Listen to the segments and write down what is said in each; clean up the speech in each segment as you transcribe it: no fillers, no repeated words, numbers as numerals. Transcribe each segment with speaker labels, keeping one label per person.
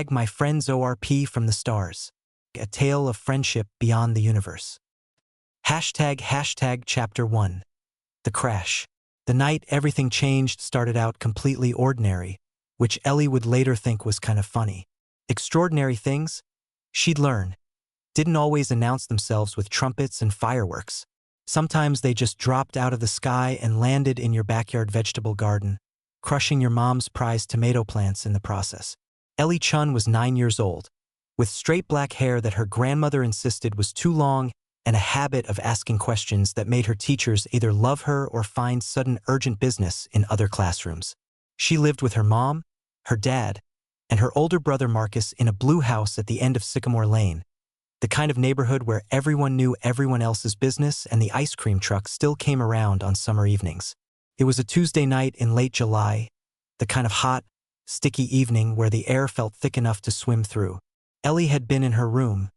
Speaker 1: My friend Zorp from the stars. A tale of friendship beyond the universe. Hashtag Chapter 1. The crash. The night everything changed started out completely ordinary, which Ellie would later think was kind of funny. Extraordinary things? She'd learn. Didn't always announce themselves with trumpets and fireworks. Sometimes they just dropped out of the sky and landed in your backyard vegetable garden, crushing your mom's prized tomato plants in the process. Ellie Chun was 9 years old, with straight black hair that her grandmother insisted was too long and a habit of asking questions that made her teachers either love her or find sudden urgent business in other classrooms. She lived with her mom, her dad, and her older brother Marcus in a blue house at the end of Sycamore Lane, the kind of neighborhood where everyone knew everyone else's business and the ice cream truck still came around on summer evenings. It was a Tuesday night in late July, the kind of hot, sticky evening where the air felt thick enough to swim through. Ellie had been in her room,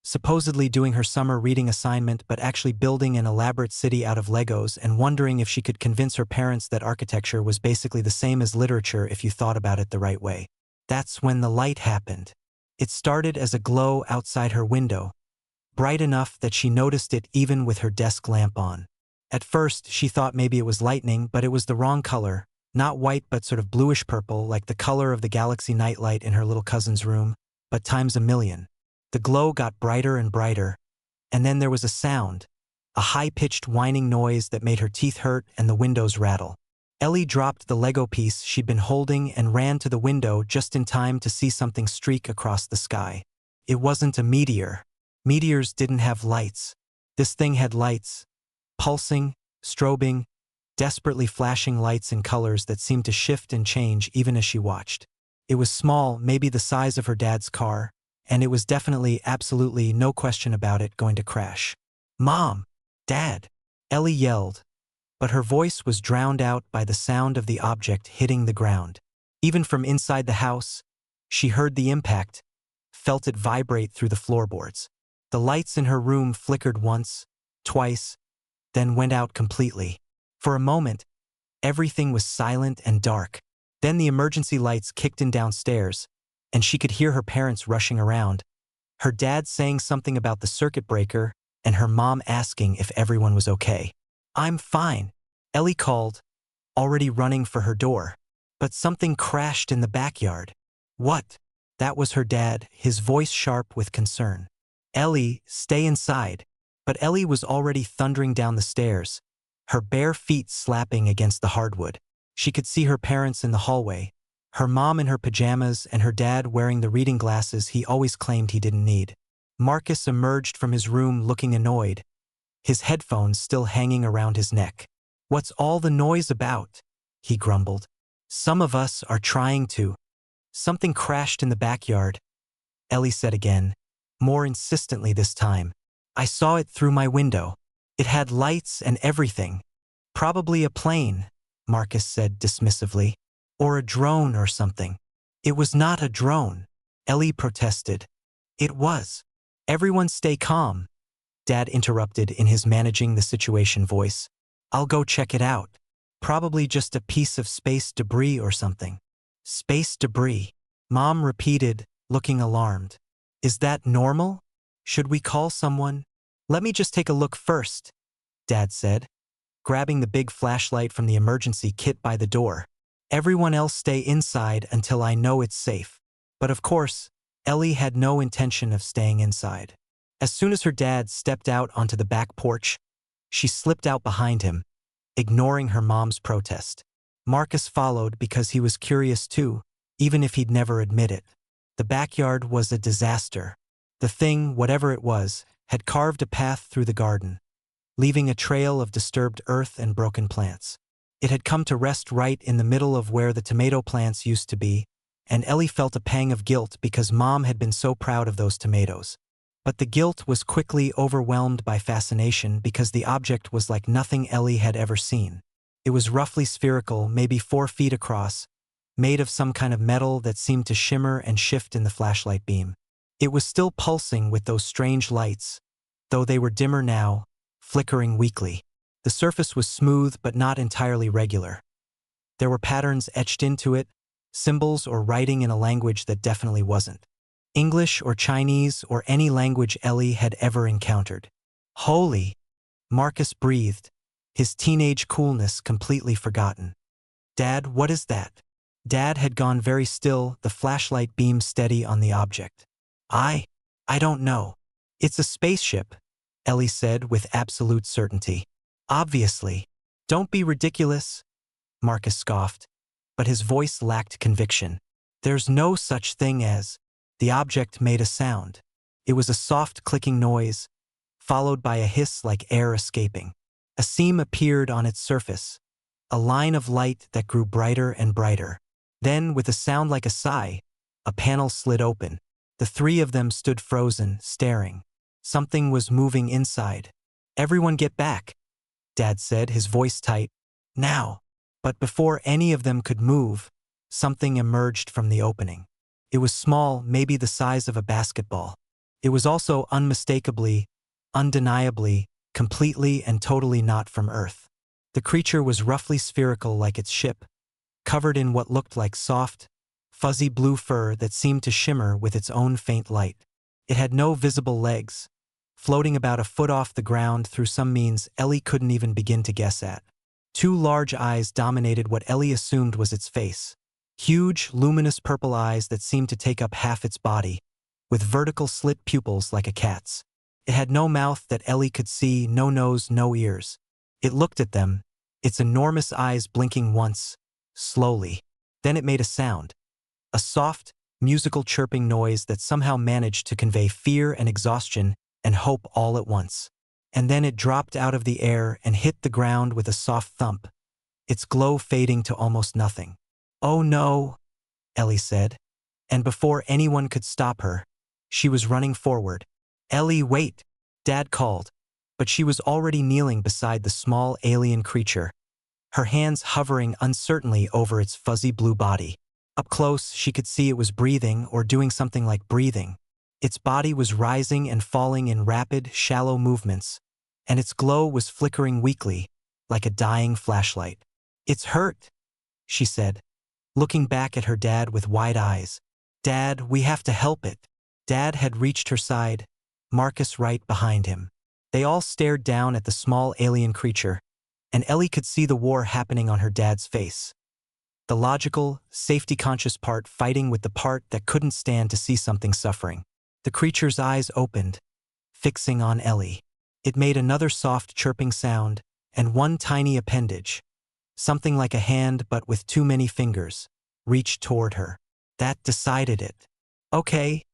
Speaker 1: supposedly doing her summer reading assignment but actually building an elaborate city out of Legos and wondering if she could convince her parents that architecture was basically the same as literature if you thought about it the right way. That's when the light happened. It started as a glow outside her window, bright enough that she noticed it even with her desk lamp on. At first, she thought maybe it was lightning, but it was the wrong color, not white but sort of bluish purple like the color of the galaxy nightlight in her little cousin's room, but times a million. The glow got brighter and brighter, and then there was a sound, a high-pitched whining noise that made her teeth hurt and the windows rattle. Ellie dropped the Lego piece she'd been holding and ran to the window just in time to see something streak across the sky. It wasn't a meteor. Meteors didn't have lights. This thing had lights, pulsing, strobing, desperately flashing lights in colors that seemed to shift and change even as she watched. It was small, maybe the size of her dad's car, and it was definitely, absolutely, no question about it, going to crash. "Mom! Dad!" Ellie yelled, but her voice was drowned out by the sound of the object hitting the ground. Even from inside the house, she heard the impact, felt it vibrate through the floorboards. The lights in her room flickered once, twice, then went out completely. For a moment, everything was silent and dark. Then the emergency lights kicked in downstairs, and she could hear her parents rushing around, her dad saying something about the circuit breaker and her mom asking if everyone was okay. "I'm fine," Ellie called, already running for her door. But something crashed in the backyard. "What?" That was her dad, his voice sharp with concern. "Ellie, stay inside." But Ellie was already thundering down the stairs, her bare feet slapping against the hardwood. She could see her parents in the hallway, her mom in her pajamas and her dad wearing the reading glasses he always claimed he didn't need. Marcus emerged from his room looking annoyed, his headphones still hanging around his neck. "What's all the noise about?" he grumbled. "Some of us are trying to." "Something crashed in the backyard," Ellie said again, more insistently this time. "I saw it through my window. It had lights and everything." "Probably a plane," Marcus said dismissively. "Or a drone or something." "It was not a drone," Ellie protested. "It was." "Everyone stay calm," Dad interrupted in his managing the situation voice. "I'll go check it out. Probably just a piece of space debris or something." "Space debris," Mom repeated, looking alarmed. "Is that normal? Should we call someone?" "Let me just take a look first," Dad said, grabbing the big flashlight from the emergency kit by the door. "Everyone else stay inside until I know it's safe." But of course, Ellie had no intention of staying inside. As soon as her dad stepped out onto the back porch, she slipped out behind him, ignoring her mom's protest. Marcus followed because he was curious too, even if he'd never admit it. The backyard was a disaster. The thing, whatever it was, had carved a path through the garden, leaving a trail of disturbed earth and broken plants. It had come to rest right in the middle of where the tomato plants used to be, and Ellie felt a pang of guilt because Mom had been so proud of those tomatoes. But the guilt was quickly overwhelmed by fascination because the object was like nothing Ellie had ever seen. It was roughly spherical, maybe 4 feet across, made of some kind of metal that seemed to shimmer and shift in the flashlight beam. It was still pulsing with those strange lights, though they were dimmer now, flickering weakly. The surface was smooth but not entirely regular. There were patterns etched into it, symbols or writing in a language that definitely wasn't English or Chinese or any language Ellie had ever encountered. Holy! Marcus breathed, his teenage coolness completely forgotten. Dad, what is that? Dad had gone very still, the flashlight beam steady on the object. I don't know. It's a spaceship, Ellie said with absolute certainty. Obviously. Don't be ridiculous, Marcus scoffed, but his voice lacked conviction. There's no such thing as. The object made a sound. It was a soft clicking noise, followed by a hiss like air escaping. A seam appeared on its surface, a line of light that grew brighter and brighter. Then, with a sound like a sigh, a panel slid open. The three of them stood frozen, staring. Something was moving inside. Everyone get back, Dad said, his voice tight. Now. But before any of them could move, something emerged from the opening. It was small, maybe the size of a basketball. It was also unmistakably, undeniably, completely and totally not from Earth. The creature was roughly spherical like its ship, covered in what looked like soft, fuzzy blue fur that seemed to shimmer with its own faint light. It had no visible legs, floating about a foot off the ground through some means Ellie couldn't even begin to guess at. Two large eyes dominated what Ellie assumed was its face. Huge, luminous purple eyes that seemed to take up half its body, with vertical slit pupils like a cat's. It had no mouth that Ellie could see, no nose, no ears. It looked at them, its enormous eyes blinking once, slowly. Then it made a sound. A soft, musical chirping noise that somehow managed to convey fear and exhaustion and hope all at once. And then it dropped out of the air and hit the ground with a soft thump, its glow fading to almost nothing. "Oh no," Ellie said. And before anyone could stop her, she was running forward. "Ellie, wait," Dad called, but she was already kneeling beside the small alien creature, her hands hovering uncertainly over its fuzzy blue body. Up close, she could see it was breathing or doing something like breathing. Its body was rising and falling in rapid, shallow movements, and its glow was flickering weakly, like a dying flashlight. "It's hurt," she said, looking back at her dad with wide eyes. "Dad, we have to help it." Dad had reached her side, Marcus right behind him. They all stared down at the small alien creature, and Ellie could see the war happening on her dad's face. The logical, safety-conscious part fighting with the part that couldn't stand to see something suffering. The creature's eyes opened, fixing on Ellie. It made another soft chirping sound, and one tiny appendage, something like a hand but with too many fingers, reached toward her. That decided it. "Okay,"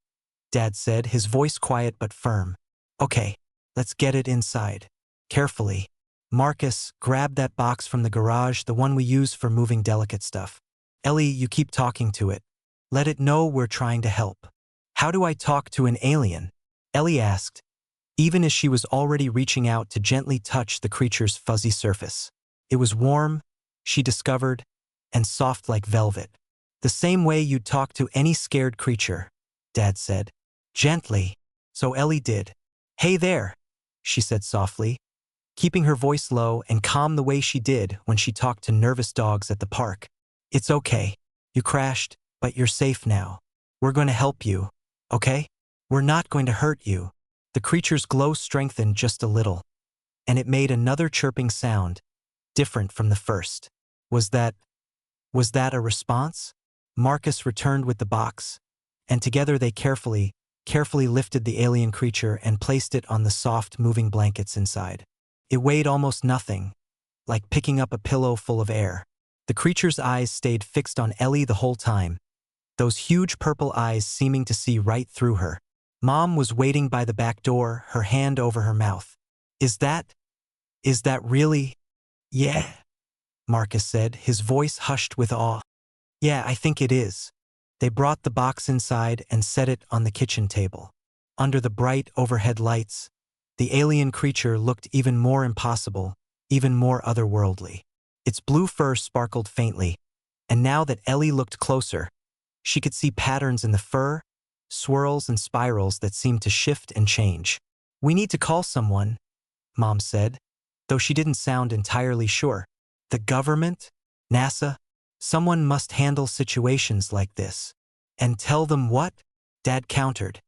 Speaker 1: Dad said, his voice quiet but firm. "Okay, let's get it inside." Carefully, Marcus grabbed that box from the garage, the one we use for moving delicate stuff. "Ellie, you keep talking to it. Let it know we're trying to help." "How do I talk to an alien?" Ellie asked, even as she was already reaching out to gently touch the creature's fuzzy surface. It was warm, she discovered, and soft like velvet. "The same way you'd talk to any scared creature," Dad said. "Gently." So Ellie did. "Hey there," she said softly, keeping her voice low and calm the way she did when she talked to nervous dogs at the park. "It's okay. You crashed, but you're safe now. We're going to help you, okay? We're not going to hurt you." The creature's glow strengthened just a little, and it made another chirping sound, different from the first. Was that a response? Marcus returned with the box, and together they carefully lifted the alien creature and placed it on the soft, moving blankets inside. It weighed almost nothing, like picking up a pillow full of air. The creature's eyes stayed fixed on Ellie the whole time, those huge purple eyes seeming to see right through her. Mom was waiting by the back door, her hand over her mouth. Is that really?" "Yeah," Marcus said, his voice hushed with awe. "Yeah, I think it is." They brought the box inside and set it on the kitchen table. Under the bright overhead lights, the alien creature looked even more impossible, even more otherworldly. Its blue fur sparkled faintly, and now that Ellie looked closer, she could see patterns in the fur, swirls and spirals that seemed to shift and change. "We need to call someone," Mom said, though she didn't sound entirely sure. "The government? NASA? Someone must handle situations like this. And tell them what? Dad countered.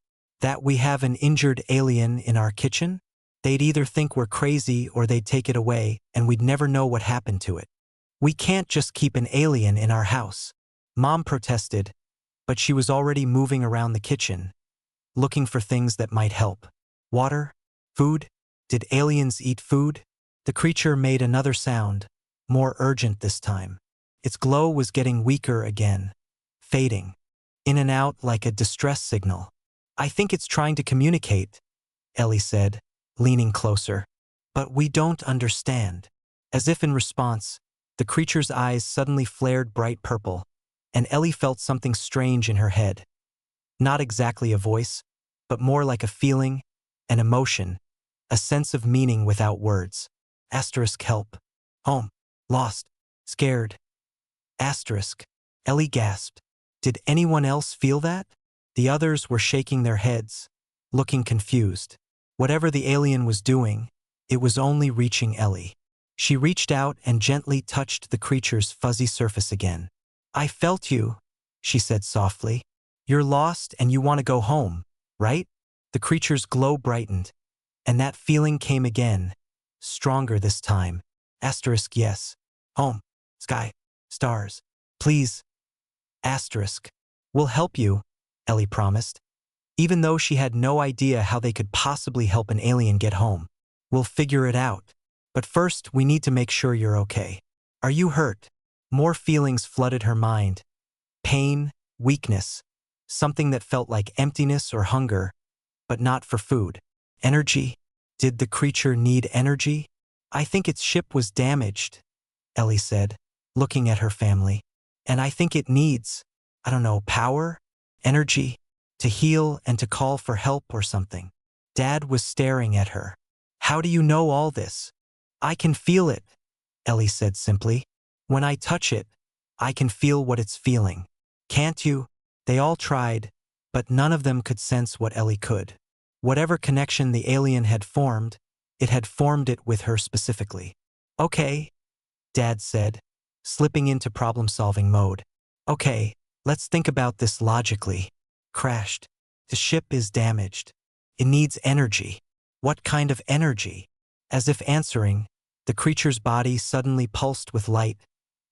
Speaker 1: That we have an injured alien in our kitchen? They'd either think we're crazy or they'd take it away, and we'd never know what happened to it. We can't just keep an alien in our house. Mom protested, but she was already moving around the kitchen, looking for things that might help. Water? Food? Did aliens eat food? The creature made another sound, more urgent this time. Its glow was getting weaker again, fading, in and out like a distress signal. I think it's trying to communicate, Ellie said, leaning closer. But we don't understand. As if in response, the creature's eyes suddenly flared bright purple, and Ellie felt something strange in her head. Not exactly a voice, but more like a feeling, an emotion, a sense of meaning without words. Asterisk help. Home. Lost. Scared. Asterisk. Ellie gasped. Did anyone else feel that? The others were shaking their heads, looking confused. Whatever the alien was doing, it was only reaching Ellie. She reached out and gently touched the creature's fuzzy surface again. I felt you, she said softly. You're lost and you want to go home, right? The creature's glow brightened, and that feeling came again, stronger this time. Asterisk yes. Home. Sky. Stars. Please. Asterisk. We'll help you, Ellie promised. Even though she had no idea how they could possibly help an alien get home. We'll figure it out. But first, we need to make sure you're okay. Are you hurt? More feelings flooded her mind. Pain, weakness, something that felt like emptiness or hunger, but not for food. Energy? Did the creature need energy? I think its ship was damaged, Ellie said, looking at her family. And I think it needs, I don't know, power? Energy? To heal and to call for help or something. Dad was staring at her. How do you know all this? I can feel it, Ellie said simply. When I touch it, I can feel what it's feeling. Can't you? They all tried, but none of them could sense what Ellie could. Whatever connection the alien had formed, it had formed it with her specifically. Okay, Dad said, slipping into problem-solving mode. Okay, let's think about this logically. Crashed. The ship is damaged. It needs energy. What kind of energy? As if answering, the creature's body suddenly pulsed with light,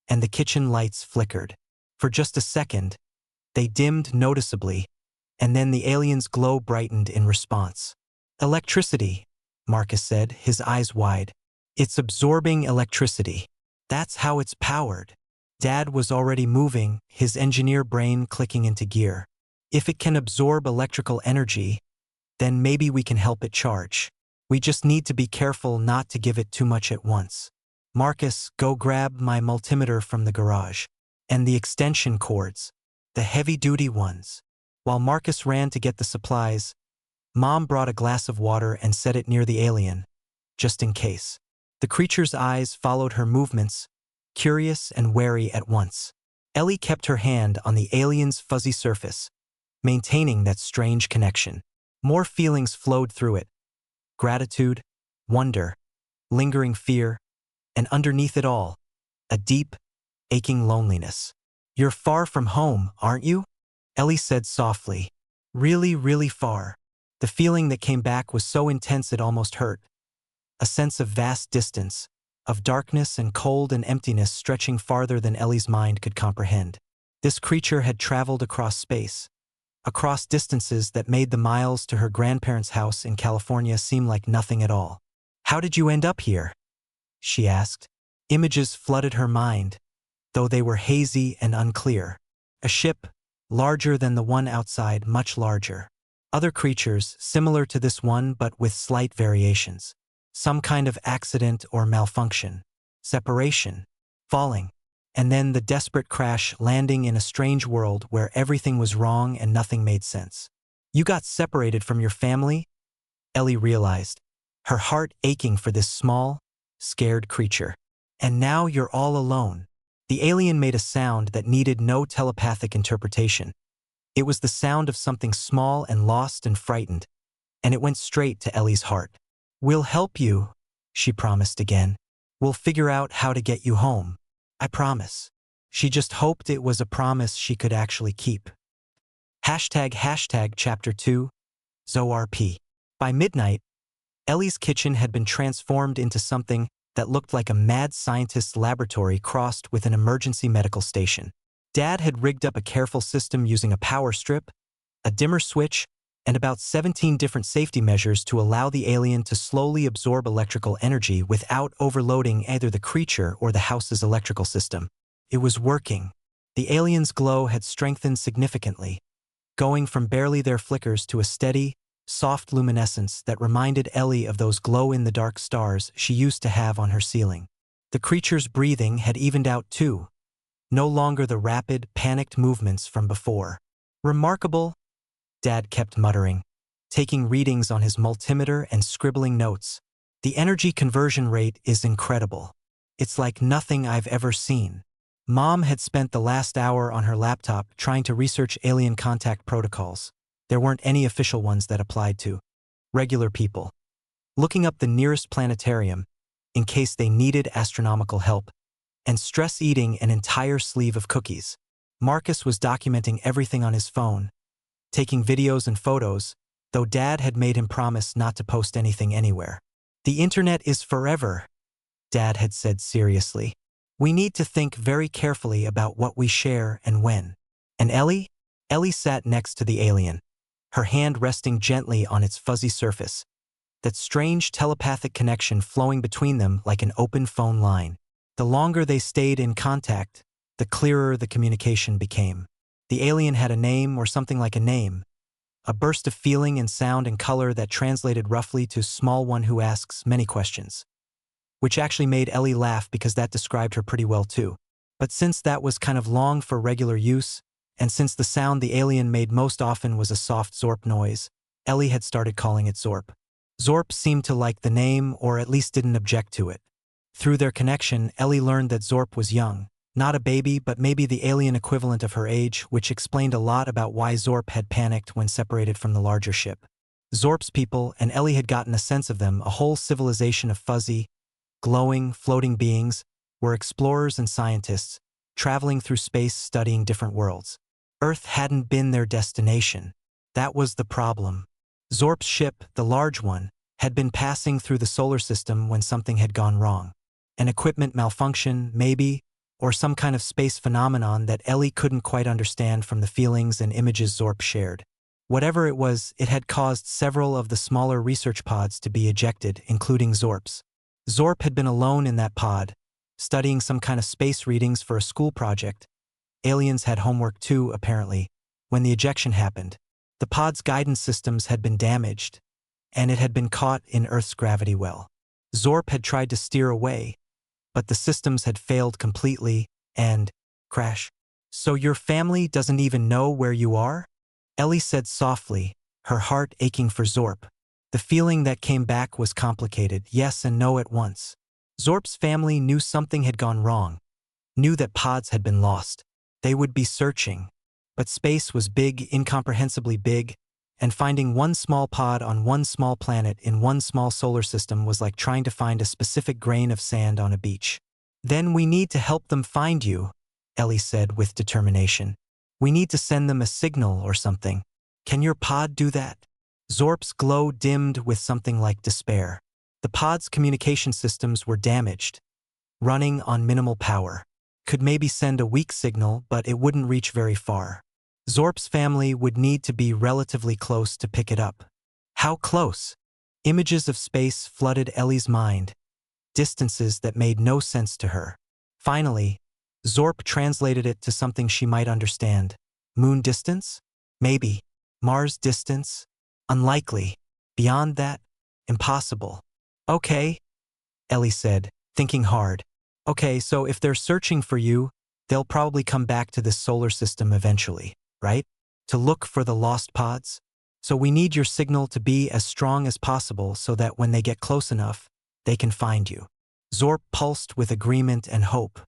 Speaker 1: and the kitchen lights flickered. For just a second, they dimmed noticeably, and then the alien's glow brightened in response. Electricity, Marcus said, his eyes wide. It's absorbing electricity. That's how it's powered. Dad was already moving, his engineer brain clicking into gear. If it can absorb electrical energy, then maybe we can help it charge. We just need to be careful not to give it too much at once. Marcus, go grab my multimeter from the garage. And the extension cords. The heavy-duty ones. While Marcus ran to get the supplies, Mom brought a glass of water and set it near the alien, just in case. The creature's eyes followed her movements, curious and wary at once. Ellie kept her hand on the alien's fuzzy surface, maintaining that strange connection. More feelings flowed through it. Gratitude, wonder, lingering fear, and underneath it all, a deep, aching loneliness. You're far from home, aren't you? Ellie said softly. Really, really far. The feeling that came back was so intense it almost hurt. A sense of vast distance, of darkness and cold and emptiness stretching farther than Ellie's mind could comprehend. This creature had traveled across space, across distances that made the miles to her grandparents' house in California seem like nothing at all. How did you end up here? She asked. Images flooded her mind, though they were hazy and unclear. A ship, larger than the one outside, much larger. Other creatures, similar to this one but with slight variations. Some kind of accident or malfunction. Separation. Falling. And then the desperate crash, landing in a strange world where everything was wrong and nothing made sense. You got separated from your family? Ellie realized, her heart aching for this small, scared creature. And now you're all alone. The alien made a sound that needed no telepathic interpretation. It was the sound of something small and lost and frightened, and it went straight to Ellie's heart. We'll help you, she promised again. We'll figure out how to get you home. I promise. She just hoped it was a promise she could actually keep. Hashtag Chapter 2, Zorp. By midnight, Ellie's kitchen had been transformed into something that looked like a mad scientist's laboratory crossed with an emergency medical station. Dad had rigged up a careful system using a power strip, a dimmer switch, and about 17 different safety measures to allow the alien to slowly absorb electrical energy without overloading either the creature or the house's electrical system. It was working. The alien's glow had strengthened significantly, going from barely there flickers to a steady, soft luminescence that reminded Ellie of those glow-in-the-dark stars she used to have on her ceiling. The creature's breathing had evened out too, no longer the rapid, panicked movements from before. Remarkable, Dad kept muttering, taking readings on his multimeter and scribbling notes. The energy conversion rate is incredible. It's like nothing I've ever seen. Mom had spent the last hour on her laptop trying to research alien contact protocols. There weren't any official ones that applied to regular people. Looking up the nearest planetarium, in case they needed astronomical help, and stress eating an entire sleeve of cookies. Marcus was documenting everything on his phone, taking videos and photos, though Dad had made him promise not to post anything anywhere. The internet is forever, Dad had said seriously. We need to think very carefully about what we share and when. And Ellie? Ellie sat next to the alien, her hand resting gently on its fuzzy surface, that strange telepathic connection flowing between them like an open phone line. The longer they stayed in contact, the clearer the communication became. The alien had a name or something like a name, a burst of feeling and sound and color that translated roughly to small one who asks many questions. Which actually made Ellie laugh because that described her pretty well too. But since that was kind of long for regular use, and since the sound the alien made most often was a soft Zorp noise, Ellie had started calling it Zorp. Zorp seemed to like the name, or at least didn't object to it. Through their connection, Ellie learned that Zorp was young, not a baby, but maybe the alien equivalent of her age, which explained a lot about why Zorp had panicked when separated from the larger ship. Zorp's people, and Ellie had gotten a sense of them, a whole civilization of fuzzy, glowing, floating beings, were explorers and scientists, traveling through space studying different worlds. Earth hadn't been their destination. That was the problem. Zorp's ship, the large one, had been passing through the solar system when something had gone wrong. An equipment malfunction, maybe, or some kind of space phenomenon that Ellie couldn't quite understand from the feelings and images Zorp shared. Whatever it was, it had caused several of the smaller research pods to be ejected, including Zorp's. Zorp had been alone in that pod, studying some kind of space readings for a school project. Aliens had homework too, apparently, when the ejection happened. The pod's guidance systems had been damaged, and it had been caught in Earth's gravity well. Zorp had tried to steer away, but the systems had failed completely, and crash. So your family doesn't even know where you are? Ellie said softly, her heart aching for Zorp. The feeling that came back was complicated, yes and no at once. Zorp's family knew something had gone wrong, knew that pods had been lost. They would be searching. But space was big, incomprehensibly big, and finding one small pod on one small planet in one small solar system was like trying to find a specific grain of sand on a beach. Then we need to help them find you, Ellie said with determination. We need to send them a signal or something. Can your pod do that? Zorp's glow dimmed with something like despair. The pod's communication systems were damaged, running on minimal power. Could maybe send a weak signal, but it wouldn't reach very far. Zorp's family would need to be relatively close to pick it up. How close? Images of space flooded Ellie's mind, distances that made no sense to her. Finally, Zorp translated it to something she might understand. Moon distance? Maybe. Mars distance? Unlikely. Beyond that? Impossible. Okay, Ellie said, thinking hard. Okay, so if they're searching for you, they'll probably come back to this solar system eventually, right? To look for the lost pods? So we need your signal to be as strong as possible so that when they get close enough, they can find you. Zorp pulsed with agreement and hope.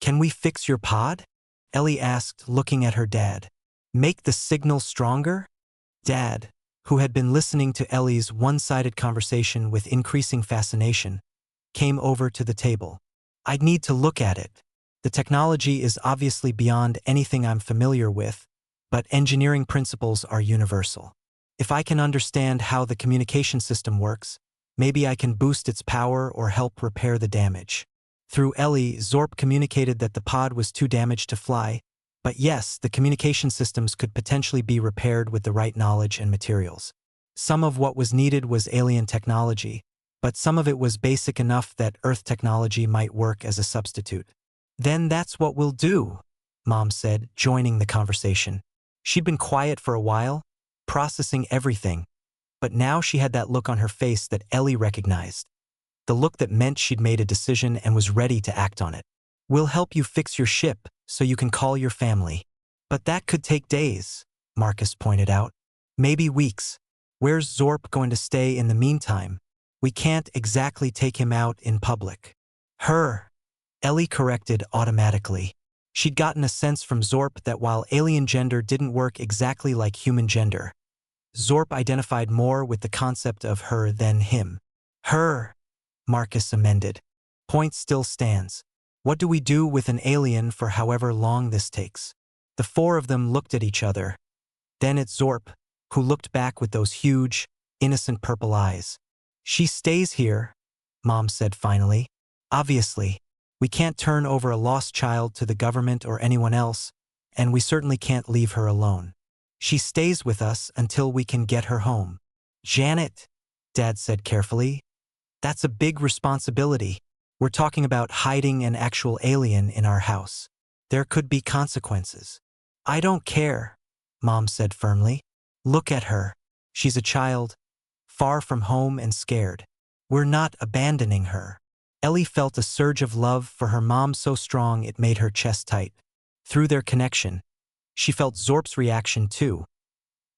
Speaker 1: Can we fix your pod? Ellie asked, looking at her dad. Make the signal stronger? Dad, who had been listening to Ellie's one-sided conversation with increasing fascination, came over to the table. I'd need to look at it. The technology is obviously beyond anything I'm familiar with, but engineering principles are universal. If I can understand how the communication system works, maybe I can boost its power or help repair the damage. Through Ellie, Zorp communicated that the pod was too damaged to fly, but yes, the communication systems could potentially be repaired with the right knowledge and materials. Some of what was needed was alien technology, but some of it was basic enough that Earth technology might work as a substitute. Then that's what we'll do, Mom said, joining the conversation. She'd been quiet for a while, processing everything, but now she had that look on her face that Ellie recognized. The look that meant she'd made a decision and was ready to act on it. We'll help you fix your ship so you can call your family. But that could take days, Marcus pointed out. Maybe weeks. Where's Zorp going to stay in the meantime? We can't exactly take him out in public. Her, Ellie corrected automatically. She'd gotten a sense from Zorp that while alien gender didn't work exactly like human gender, Zorp identified more with the concept of her than him. Her, Marcus amended. Point still stands. What do we do with an alien for however long this takes? The four of them looked at each other, then at Zorp, who looked back with those huge, innocent purple eyes. She stays here, Mom said finally. Obviously, we can't turn over a lost child to the government or anyone else, and we certainly can't leave her alone. She stays with us until we can get her home. Janet, Dad said carefully, that's a big responsibility. We're talking about hiding an actual alien in our house. There could be consequences. I don't care, Mom said firmly. Look at her. She's a child, far from home and scared. We're not abandoning her. Ellie felt a surge of love for her mom so strong it made her chest tight. Through their connection, she felt Zorp's reaction too.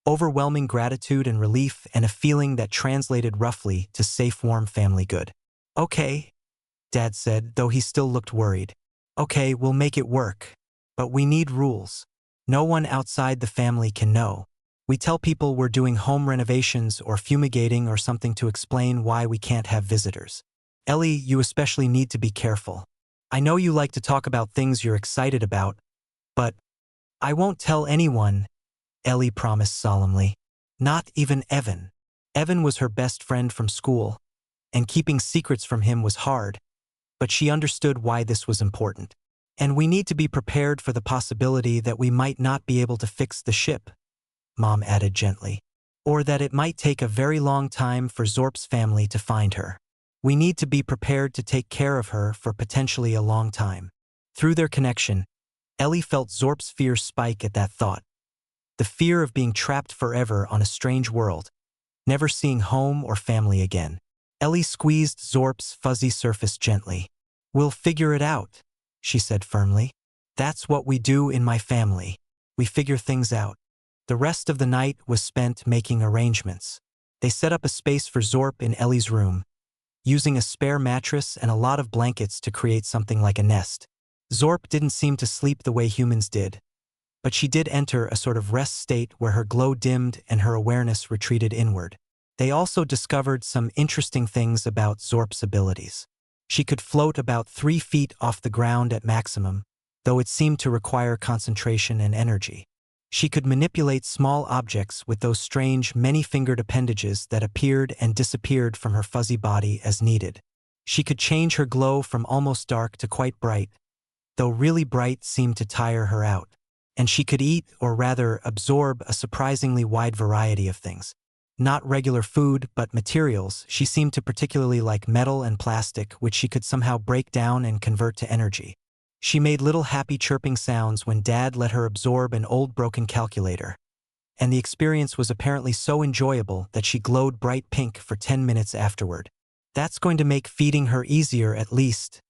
Speaker 1: Overwhelming gratitude and relief and a feeling that translated roughly to safe, warm family good. Okay, Dad said, though he still looked worried. Okay, we'll make it work. But we need rules. No one outside the family can know. We tell people we're doing home renovations or fumigating or something to explain why we can't have visitors. Ellie, you especially need to be careful. I know you like to talk about things you're excited about, but I won't tell anyone, Ellie promised solemnly. Not even Evan. Evan was her best friend from school, and keeping secrets from him was hard, but she understood why this was important. And we need to be prepared for the possibility that we might not be able to fix the ship, Mom added gently, or that it might take a very long time for Zorp's family to find her. We need to be prepared to take care of her for potentially a long time. Through their connection, Ellie felt Zorp's fear spike at that thought. The fear of being trapped forever on a strange world, never seeing home or family again. Ellie squeezed Zorp's fuzzy surface gently. We'll figure it out, she said firmly. That's what we do in my family. We figure things out. The rest of the night was spent making arrangements. They set up a space for Zorp in Ellie's room, using a spare mattress and a lot of blankets to create something like a nest. Zorp didn't seem to sleep the way humans did, but she did enter a sort of rest state where her glow dimmed and her awareness retreated inward. They also discovered some interesting things about Zorp's abilities. She could float about 3 feet off the ground at maximum, though it seemed to require concentration and energy. She could manipulate small objects with those strange, many-fingered appendages that appeared and disappeared from her fuzzy body as needed. She could change her glow from almost dark to quite bright, though really bright seemed to tire her out. And she could eat, or rather absorb, a surprisingly wide variety of things. Not regular food, but materials. She seemed to particularly like metal and plastic, which she could somehow break down and convert to energy. She made little happy chirping sounds when Dad let her absorb an old broken calculator, and the experience was apparently so enjoyable that she glowed bright pink for 10 minutes afterward. That's going to make feeding her easier at least,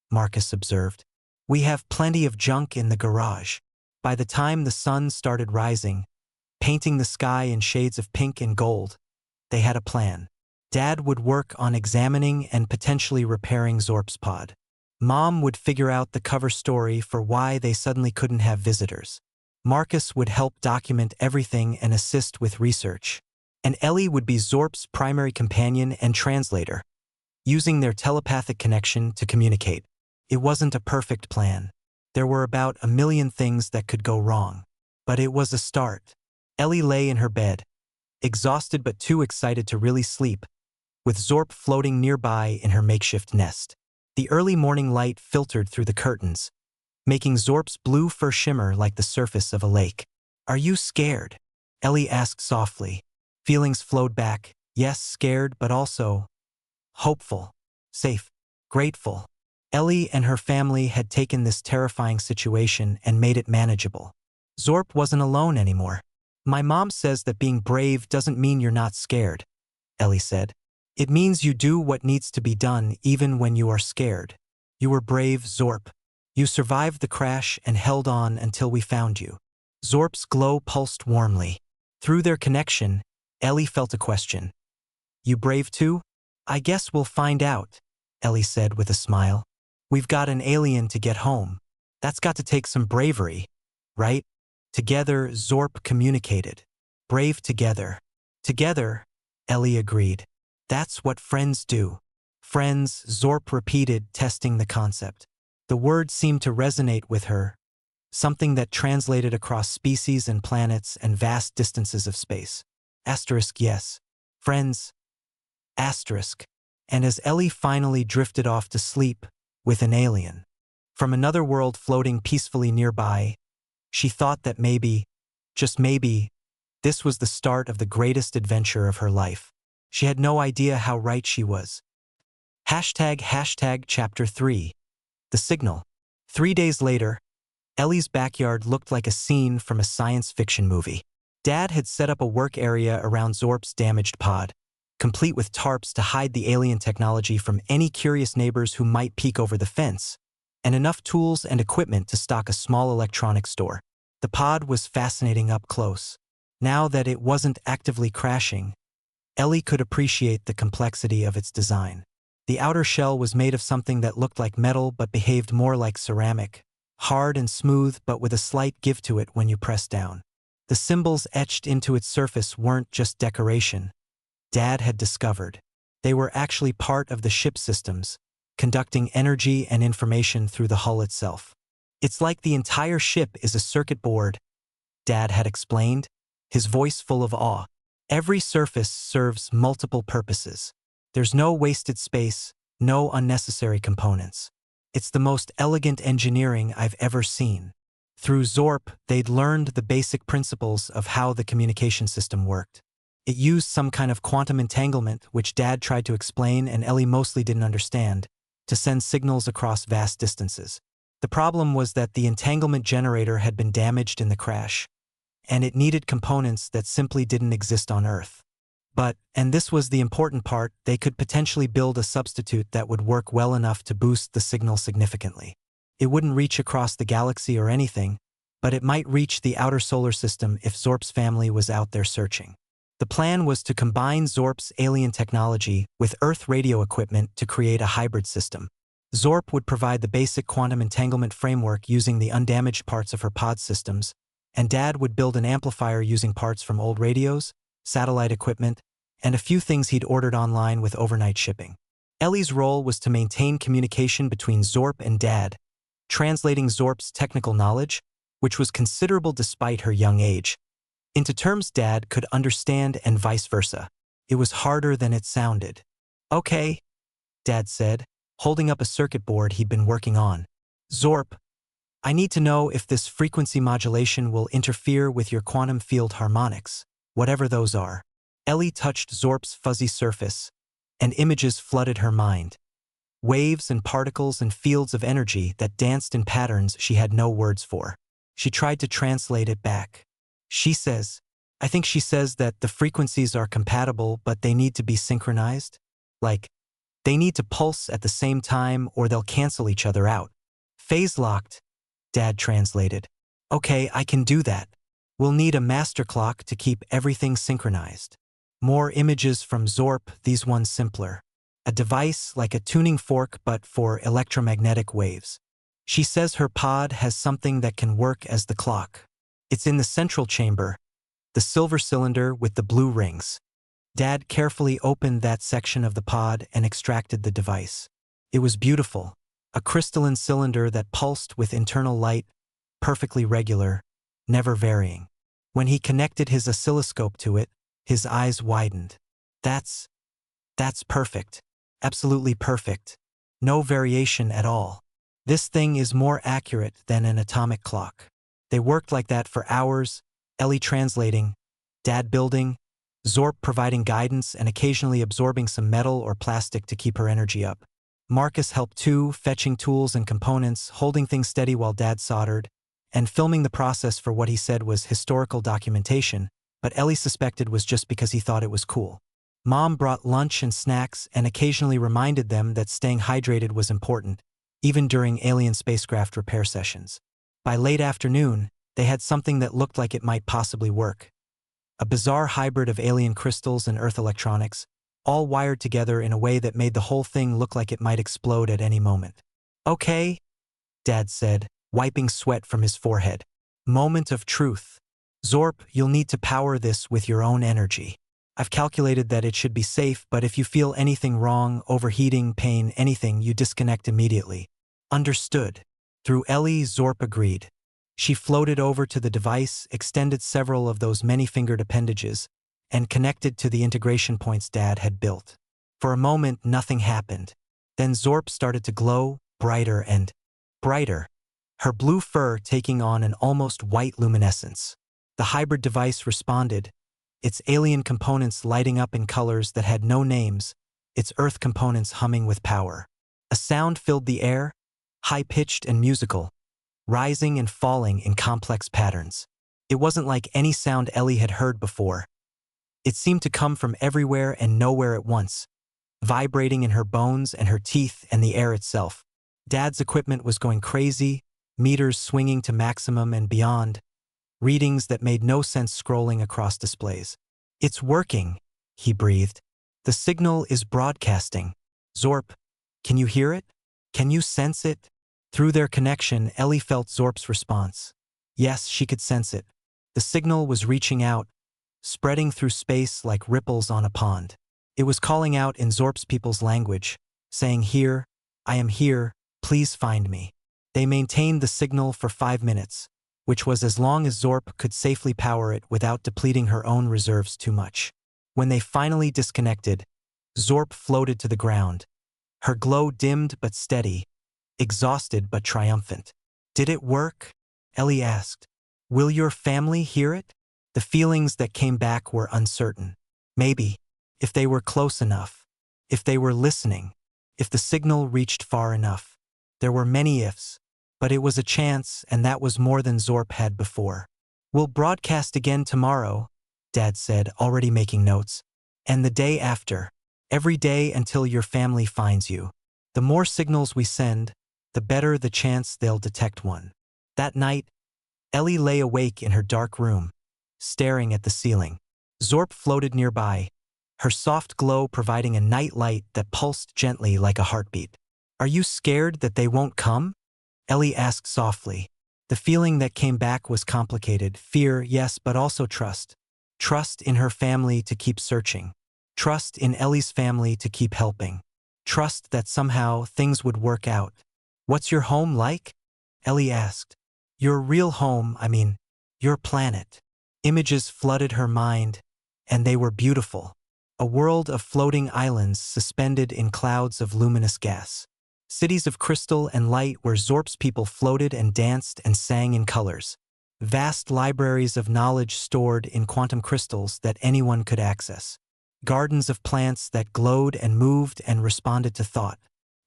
Speaker 1: Marcus observed. We have plenty of junk in the garage. By the time the sun started rising, painting the sky in shades of pink and gold, they had a plan. Dad would work on examining and potentially repairing Zorp's pod. Mom would figure out the cover story for why they suddenly couldn't have visitors. Marcus would help document everything and assist with research. And Ellie would be Zorp's primary companion and translator, using their telepathic connection to communicate. It wasn't a perfect plan, There were about a million things that could go wrong. But it was a start. Ellie lay in her bed, exhausted but too excited to really sleep, with Zorp floating nearby in her makeshift nest. The early morning light filtered through the curtains, making Zorp's blue fur shimmer like the surface of a lake. "Are you scared?" Ellie asked softly. Feelings flowed back. Yes, scared, but also hopeful, safe, grateful. Ellie and her family had taken this terrifying situation and made it manageable. Zorp wasn't alone anymore. "My mom says that being brave doesn't mean you're not scared," Ellie said. "It means you do what needs to be done even when you are scared. You were brave, Zorp. You survived the crash and held on until we found you." Zorp's glow pulsed warmly. Through their connection, Ellie felt a question. "You brave too?" "I guess we'll find out," Ellie said with a smile. "We've got an alien to get home. That's got to take some bravery, right?" Together, Zorp communicated. "Brave together." "Together," Ellie agreed. "That's what friends do." "Friends," Zorp repeated, testing the concept. The word seemed to resonate with her, something that translated across species and planets and vast distances of space. Asterisk, yes. Friends. Asterisk. And as Ellie finally drifted off to sleep with an alien from another world floating peacefully nearby, she thought that maybe, just maybe, this was the start of the greatest adventure of her life. She had no idea how right she was. Hashtag Chapter 3. The Signal. 3 days later, Ellie's backyard looked like a scene from a science fiction movie. Dad had set up a work area around Zorp's damaged pod, complete with tarps to hide the alien technology from any curious neighbors who might peek over the fence, and enough tools and equipment to stock a small electronics store. The pod was fascinating up close. Now that it wasn't actively crashing, Ellie could appreciate the complexity of its design. The outer shell was made of something that looked like metal but behaved more like ceramic, hard and smooth but with a slight give to it when you press down. The symbols etched into its surface weren't just decoration, Dad had discovered. They were actually part of the ship systems, conducting energy and information through the hull itself. "It's like the entire ship is a circuit board," Dad had explained, his voice full of awe. "Every surface serves multiple purposes. There's no wasted space, no unnecessary components. It's the most elegant engineering I've ever seen." Through Zorp, they'd learned the basic principles of how the communication system worked. It used some kind of quantum entanglement, which Dad tried to explain and Ellie mostly didn't understand, to send signals across vast distances. The problem was that the entanglement generator had been damaged in the crash, and it needed components that simply didn't exist on Earth. But, and this was the important part, they could potentially build a substitute that would work well enough to boost the signal significantly. It wouldn't reach across the galaxy or anything, but it might reach the outer solar system if Zorp's family was out there searching. The plan was to combine Zorp's alien technology with Earth radio equipment to create a hybrid system. Zorp would provide the basic quantum entanglement framework using the undamaged parts of her pod systems, and Dad would build an amplifier using parts from old radios, satellite equipment, and a few things he'd ordered online with overnight shipping. Ellie's role was to maintain communication between Zorp and Dad, translating Zorp's technical knowledge, which was considerable despite her young age, into terms Dad could understand and vice versa. It was harder than it sounded. "Okay," Dad said, holding up a circuit board he'd been working on. "Zorp, I need to know if this frequency modulation will interfere with your quantum field harmonics, whatever those are." Ellie touched Zorp's fuzzy surface, and images flooded her mind. Waves and particles and fields of energy that danced in patterns she had no words for. She tried to translate it back. I think she says that the frequencies are compatible but they need to be synchronized. Like, they need to pulse at the same time or they'll cancel each other out. Phase-locked, Dad translated. "Okay, I can do that. We'll need a master clock to keep everything synchronized." More images from Zorp, these ones simpler. A device like a tuning fork but for electromagnetic waves. She says her pod has something that can work as the clock. It's in the central chamber, the silver cylinder with the blue rings. Dad carefully opened that section of the pod and extracted the device. It was beautiful, a crystalline cylinder that pulsed with internal light, perfectly regular, never varying. When he connected his oscilloscope to it, his eyes widened. That's perfect. Absolutely perfect. No variation at all. This thing is more accurate than an atomic clock. They worked like that for hours, Ellie translating, Dad building, Zorp providing guidance and occasionally absorbing some metal or plastic to keep her energy up. Marcus helped too, fetching tools and components, holding things steady while Dad soldered, and filming the process for what he said was historical documentation, but Ellie suspected was just because he thought it was cool. Mom brought lunch and snacks and occasionally reminded them that staying hydrated was important, even during alien spacecraft repair sessions. By late afternoon, they had something that looked like it might possibly work. A bizarre hybrid of alien crystals and Earth electronics, all wired together in a way that made the whole thing look like it might explode at any moment. Okay, Dad said, wiping sweat from his forehead. Moment of truth. Zorp, you'll need to power this with your own energy. I've calculated that it should be safe, but if you feel anything wrong, overheating, pain, anything, you disconnect immediately. Understood. Through Ellie, Zorp agreed. She floated over to the device, extended several of those many-fingered appendages, and connected to the integration points Dad had built. For a moment, nothing happened. Then Zorp started to glow, brighter and brighter, her blue fur taking on an almost white luminescence. The hybrid device responded, its alien components lighting up in colors that had no names, its Earth components humming with power. A sound filled the air, high-pitched and musical, rising and falling in complex patterns. It wasn't like any sound Ellie had heard before. It seemed to come from everywhere and nowhere at once, vibrating in her bones and her teeth and the air itself. Dad's equipment was going crazy, meters swinging to maximum and beyond, readings that made no sense scrolling across displays. It's working, he breathed. The signal is broadcasting. Zorp, can you hear it? Can you sense it? Through their connection, Ellie felt Zorp's response. Yes, she could sense it. The signal was reaching out, spreading through space like ripples on a pond. It was calling out in Zorp's people's language, saying, "Here, I am here, please find me." They maintained the signal for 5 minutes, which was as long as Zorp could safely power it without depleting her own reserves too much. When they finally disconnected, Zorp floated to the ground, her glow dimmed but steady, exhausted but triumphant. Did it work? Ellie asked. Will your family hear it? The feelings that came back were uncertain. Maybe, if they were close enough, if they were listening, if the signal reached far enough. There were many ifs, but it was a chance, and that was more than Zorp had before. We'll broadcast again tomorrow, Dad said, already making notes. And the day after. Every day until your family finds you. The more signals we send, the better the chance they'll detect one. That night, Ellie lay awake in her dark room, staring at the ceiling. Zorp floated nearby, her soft glow providing a night light that pulsed gently like a heartbeat. Are you scared that they won't come? Ellie asked softly. The feeling that came back was complicated. Fear, yes, but also trust. Trust in her family to keep searching. Trust in Ellie's family to keep helping. Trust that somehow things would work out. What's your home like? Ellie asked. Your real home, your planet. Images flooded her mind, and they were beautiful. A world of floating islands suspended in clouds of luminous gas. Cities of crystal and light where Zorp's people floated and danced and sang in colors. Vast libraries of knowledge stored in quantum crystals that anyone could access. Gardens of plants that glowed and moved and responded to thought.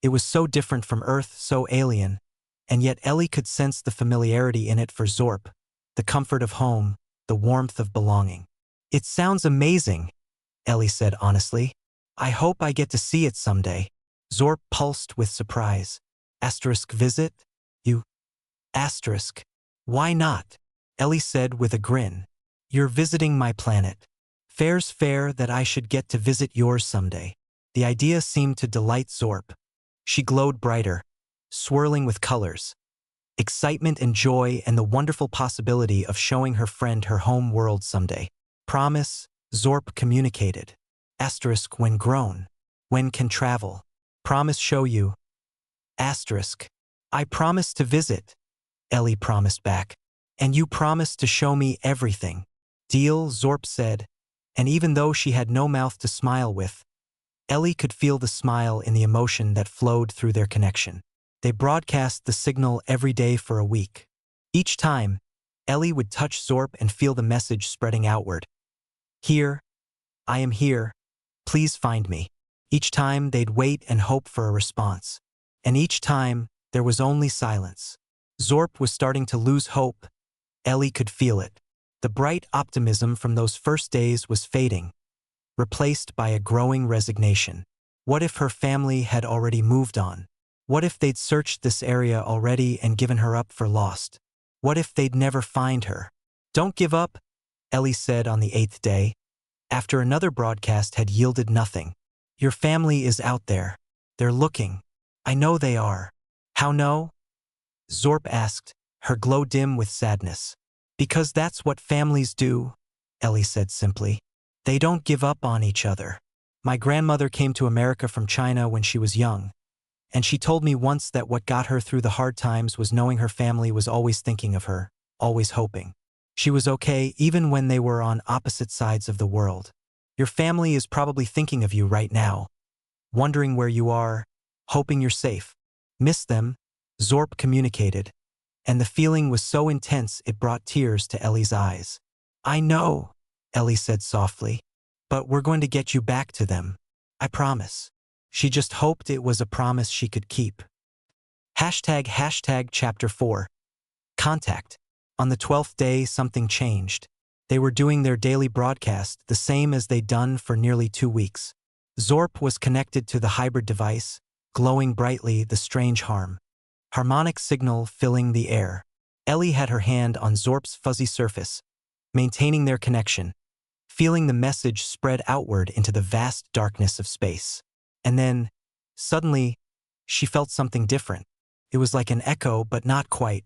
Speaker 1: It was so different from Earth, so alien, and yet Ellie could sense the familiarity in it for Zorp, the comfort of home, the warmth of belonging. It sounds amazing, Ellie said honestly. I hope I get to see it someday. Zorp pulsed with surprise. Visit? You? Why not? Ellie said with a grin. You're visiting my planet. Fair's fair that I should get to visit yours someday. The idea seemed to delight Zorp. She glowed brighter, swirling with colors. Excitement and joy and the wonderful possibility of showing her friend her home world someday. Promise, Zorp communicated. When grown. When can travel. Promise show you. Asterisk. I promised to visit, Ellie promised back. And you promised to show me everything. Deal, Zorp said, and even though she had no mouth to smile with, Ellie could feel the smile in the emotion that flowed through their connection. They broadcast the signal every day for a week. Each time, Ellie would touch Zorp and feel the message spreading outward. Here, I am here, please find me. Each time they'd wait and hope for a response. And each time, there was only silence. Zorp was starting to lose hope. Ellie could feel it. The bright optimism from those first days was fading, replaced by a growing resignation. What if her family had already moved on? What if they'd searched this area already and given her up for lost? What if they'd never find her? Don't give up, Ellie said on the 8th day, after another broadcast had yielded nothing. Your family is out there. They're looking. I know they are. How know? Zorp asked, her glow dim with sadness. Because that's what families do, Ellie said simply. They don't give up on each other. My grandmother came to America from China when she was young, and she told me once that what got her through the hard times was knowing her family was always thinking of her, always hoping. She was okay even when they were on opposite sides of the world. Your family is probably thinking of you right now, wondering where you are, hoping you're safe. Miss them, Zorp communicated, and the feeling was so intense it brought tears to Ellie's eyes. I know, Ellie said softly, but we're going to get you back to them. I promise. She just hoped it was a promise she could keep. Hashtag Chapter 4. Contact. On the 12th day, something changed. They were doing their daily broadcast, the same as they'd done for nearly 2 weeks. Zorp was connected to the hybrid device, glowing brightly, the strange harmonic signal filling the air. Ellie had her hand on Zorp's fuzzy surface, maintaining their connection, feeling the message spread outward into the vast darkness of space. And then, suddenly, she felt something different. It was like an echo, but not quite.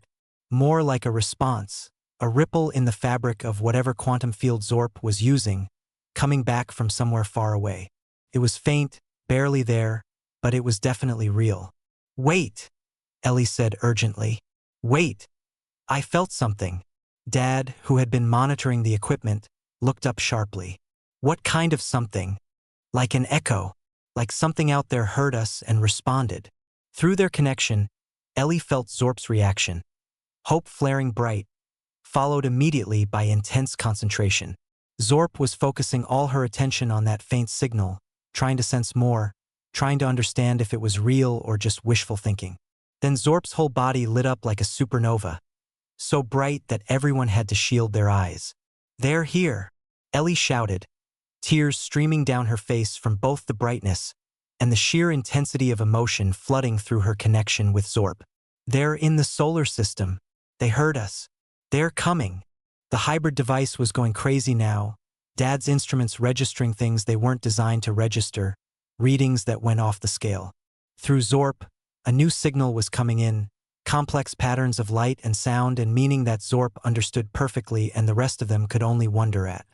Speaker 1: More like a response, a ripple in the fabric of whatever quantum field Zorp was using, coming back from somewhere far away. It was faint, barely there, but it was definitely real. Wait, Ellie said urgently. Wait. I felt something. Dad, who had been monitoring the equipment, looked up sharply. What kind of something? Like an echo. Like something out there heard us and responded. Through their connection, Ellie felt Zorp's reaction. Hope flaring bright, followed immediately by intense concentration. Zorp was focusing all her attention on that faint signal, trying to sense more, trying to understand if it was real or just wishful thinking. Then Zorp's whole body lit up like a supernova, so bright that everyone had to shield their eyes. They're here, Ellie shouted, tears streaming down her face from both the brightness and the sheer intensity of emotion flooding through her connection with Zorp. They're in the solar system. They heard us. They're coming. The hybrid device was going crazy now, Dad's instruments registering things they weren't designed to register, readings that went off the scale. Through Zorp, a new signal was coming in, complex patterns of light and sound and meaning that Zorp understood perfectly and the rest of them could only wonder at.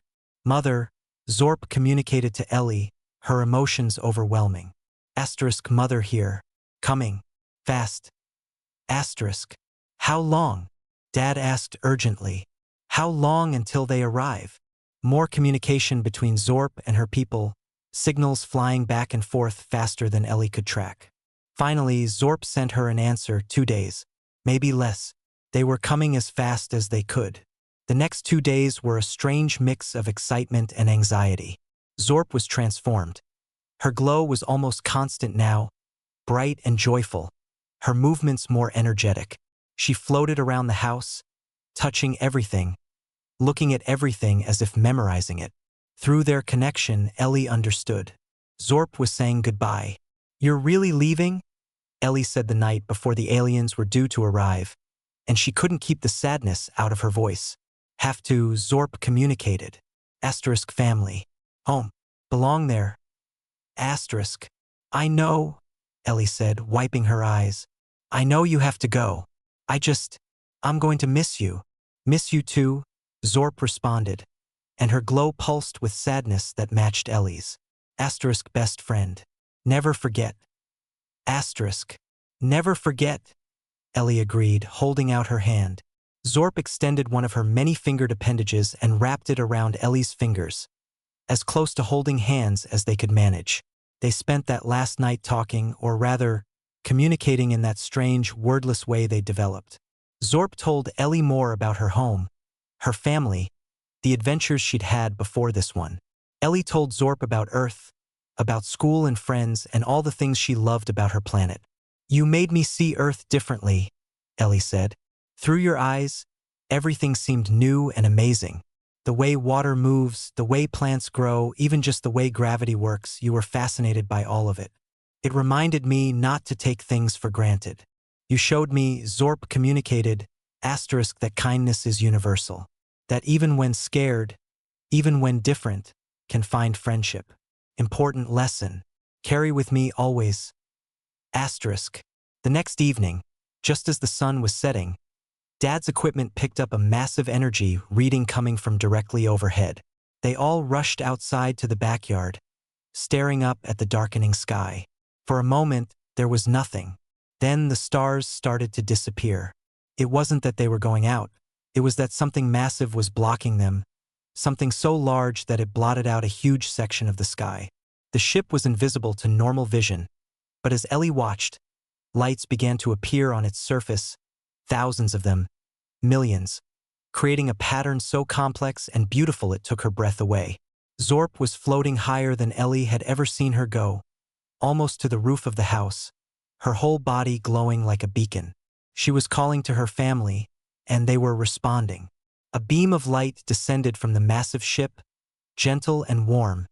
Speaker 1: Mother, Zorp communicated to Ellie, her emotions overwhelming. Asterisk mother here. Coming. Fast. Asterisk. How long? Dad asked urgently. How long until they arrive? More communication between Zorp and her people, signals flying back and forth faster than Ellie could track. Finally, Zorp sent her an answer, 2 days, maybe less. They were coming as fast as they could. The next 2 days were a strange mix of excitement and anxiety. Zorp was transformed. Her glow was almost constant now, bright and joyful, her movements more energetic. She floated around the house, touching everything, looking at everything as if memorizing it. Through their connection, Ellie understood. Zorp was saying goodbye. You're really leaving? Ellie said the night before the aliens were due to arrive, and she couldn't keep the sadness out of her voice. Have to, Zorp communicated. Asterisk family. Home. Belong there. Asterisk. I know, Ellie said, wiping her eyes. I know you have to go. I'm going to miss you. Miss you too, Zorp responded, and her glow pulsed with sadness that matched Ellie's. Asterisk best friend. Never forget. Asterisk. Never forget, Ellie agreed, holding out her hand. Zorp extended one of her many-fingered appendages and wrapped it around Ellie's fingers, as close to holding hands as they could manage. They spent that last night talking, or rather, communicating in that strange, wordless way they developed. Zorp told Ellie more about her home, her family, the adventures she'd had before this one. Ellie told Zorp about Earth, about school and friends, and all the things she loved about her planet. You made me see Earth differently, Ellie said. Through your eyes, everything seemed new and amazing. The way water moves, the way plants grow, even just the way gravity works, you were fascinated by all of it. It reminded me not to take things for granted. You showed me, Zorp communicated, that kindness is universal. That even when scared, even when different, can find friendship. Important lesson. Carry with me always. The next evening, just as the sun was setting, Dad's equipment picked up a massive energy reading coming from directly overhead. They all rushed outside to the backyard, staring up at the darkening sky. For a moment, there was nothing. Then the stars started to disappear. It wasn't that they were going out. It was that something massive was blocking them, something so large that it blotted out a huge section of the sky. The ship was invisible to normal vision, but as Ellie watched, lights began to appear on its surface, thousands of them, millions, creating a pattern so complex and beautiful it took her breath away. Zorp was floating higher than Ellie had ever seen her go, almost to the roof of the house, her whole body glowing like a beacon. She was calling to her family, and they were responding. A beam of light descended from the massive ship, gentle and warm,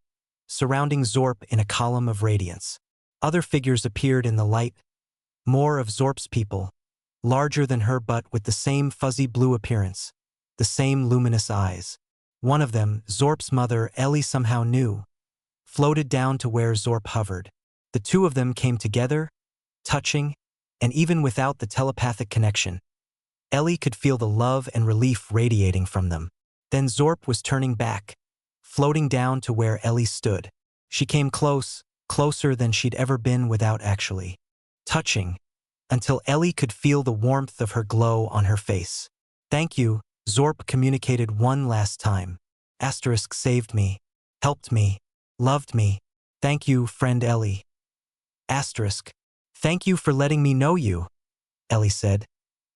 Speaker 1: surrounding Zorp in a column of radiance. Other figures appeared in the light, more of Zorp's people, larger than her but with the same fuzzy blue appearance, the same luminous eyes. One of them, Zorp's mother, Ellie somehow knew, floated down to where Zorp hovered. The two of them came together, touching, and even without the telepathic connection, Ellie could feel the love and relief radiating from them. Then Zorp was turning back, floating down to where Ellie stood. She came close, closer than she'd ever been without actually touching, until Ellie could feel the warmth of her glow on her face. Thank you, Zorp communicated one last time. Saved me, helped me, loved me. Thank you, friend Ellie. Thank you for letting me know you, Ellie said,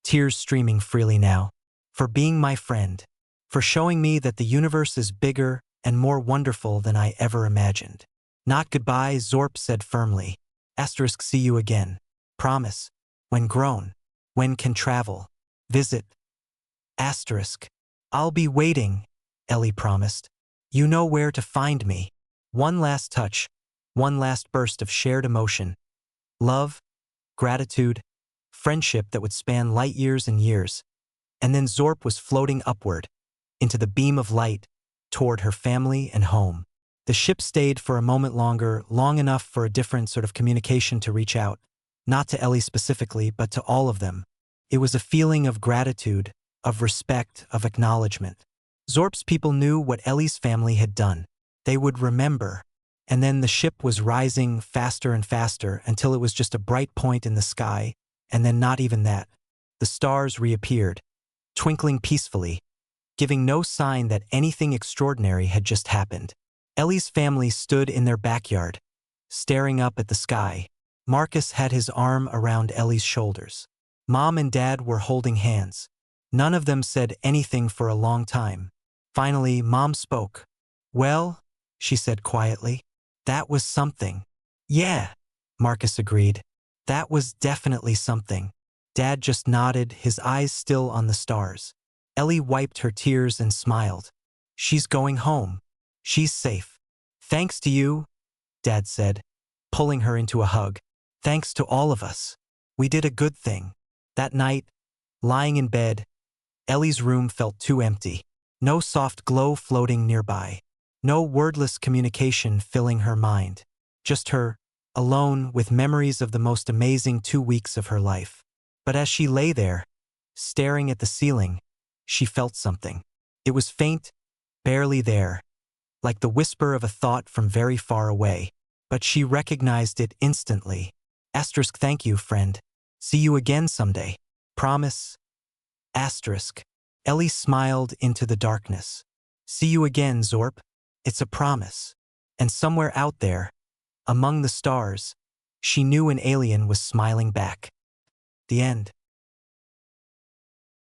Speaker 1: tears streaming freely now. For being my friend. For showing me that the universe is bigger and more wonderful than I ever imagined. Not goodbye, Zorp said firmly. See you again. Promise. When grown. When can travel. Visit. I'll be waiting, Ellie promised. You know where to find me. One last touch. One last burst of shared emotion. Love, gratitude, friendship that would span light years and years. And then Zorp was floating upward, into the beam of light, toward her family and home. The ship stayed for a moment longer, long enough for a different sort of communication to reach out, not to Ellie specifically, but to all of them. It was a feeling of gratitude, of respect, of acknowledgement. Zorp's people knew what Ellie's family had done. They would remember. And then the ship was rising faster and faster until it was just a bright point in the sky, and then not even that. The stars reappeared, twinkling peacefully, giving no sign that anything extraordinary had just happened. Ellie's family stood in their backyard, staring up at the sky. Marcus had his arm around Ellie's shoulders. Mom and Dad were holding hands. None of them said anything for a long time. Finally, Mom spoke. Well, she said quietly, that was something. Yeah, Marcus agreed. That was definitely something. Dad just nodded, his eyes still on the stars. Ellie wiped her tears and smiled. She's going home. She's safe. Thanks to you, Dad said, pulling her into a hug. Thanks to all of us. We did a good thing. That night, lying in bed, Ellie's room felt too empty. No soft glow floating nearby. No wordless communication filling her mind. Just her, alone with memories of the most amazing 2 weeks of her life. But as she lay there, staring at the ceiling, she felt something. It was faint, barely there, like the whisper of a thought from very far away. But she recognized it instantly. Thank you, friend. See you again someday. Promise? Asterisk. Ellie smiled into the darkness. See you again, Zorp. It's a promise. And somewhere out there, among the stars, she knew an alien was smiling back. The end.